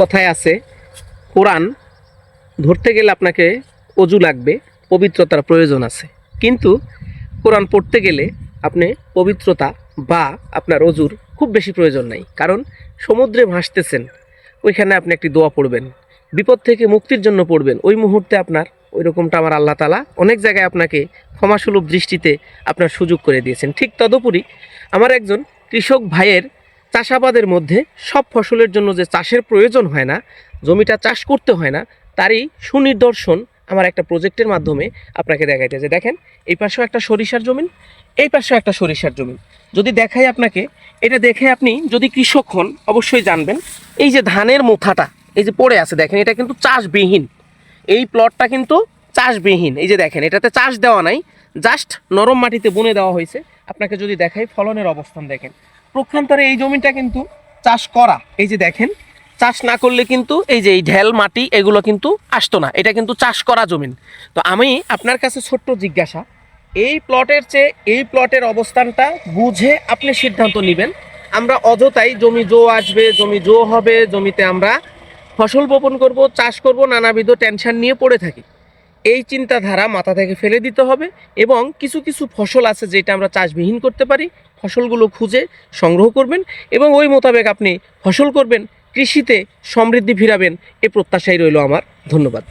কথায় আছে কোরআন ধরতে গেলে আপনাকে অজু লাগবে, পবিত্রতার প্রয়োজন আছে। কিন্তু কোরআন পড়তে গেলে আপনি পবিত্রতা বা আপনার অজুর খুব বেশি প্রয়োজন নাই। কারণ সমুদ্রে ভাসতেছেন, ওইখানে আপনি একটি দোয়া পড়বেন, বিপদ থেকে মুক্তির জন্য পড়বেন, ওই মুহূর্তে আপনার ওই রকমটা আমার আল্লাহ তাআলা অনেক জায়গায় আপনাকে ক্ষমাসুলভ দৃষ্টিতে আপনার সুযোগ করে দিয়েছেন। ঠিক তদুপরি আমার একজন কৃষক ভাইয়ের চাষাবাদের মধ্যে সব ফসলের জন্য যে চাষের প্রয়োজন হয় না, জমিটা চাষ করতে হয় না, তারই সুনিদর্শন আমার একটা প্রজেক্টের মাধ্যমে আপনাকে দেখাইতেছে। দেখেন, এই পাশেও একটা সরিষার জমিন, এই পাশেও একটা সরিষার জমিন। যদি দেখাই আপনাকে, এটা দেখে আপনি যদি কৃষক হন অবশ্যই জানবেন, এই যে ধানের মোথাটা এই যে পড়ে আছে দেখেন, এটা কিন্তু চাষবিহীন। এই প্লটটা কিন্তু চাষবিহীন। এই যে দেখেন, এটাতে চাষ দেওয়া নাই, জাস্ট নরম মাটিতে বুনে দেওয়া হয়েছে। আপনাকে যদি দেখাই ফলনের অবস্থান দেখেন, প্রক্ষান্তরে এই জমিটা কিন্তু চাষ করা। এই যে দেখেন, চাষ না করলে কিন্তু এই যে এই ঢেল মাটি এগুলো কিন্তু আসতো না, এটা কিন্তু চাষ করা জমিন। তো আমি আপনার কাছে ছোট্ট জিজ্ঞাসা, এই প্লটের চেয়ে এই প্লটের অবস্থানটা বুঝে আপনি সিদ্ধান্ত নেবেন। আমরা অযথাই জমি জো আসবে, জমি জো হবে, জমিতে আমরা ফসল বপন করব, চাষ করব, নানাবিধ টেনশন নিয়ে পড়ে থাকি। এই চিন্তাধারা মাথা থেকে ফেলে দিতে হবে। এবং কিছু কিছু ফসল আছে যেটা আমরা চাষবিহীন করতে পারি, ফসলগুলো খুঁজে সংগ্রহ করবেন এবং ওই মোতাবেক আপনি ফসল করবেন, কৃষিতে সমৃদ্ধি ফিরাবেন, এ প্রত্যাশাই রইল আমার। ধন্যবাদ।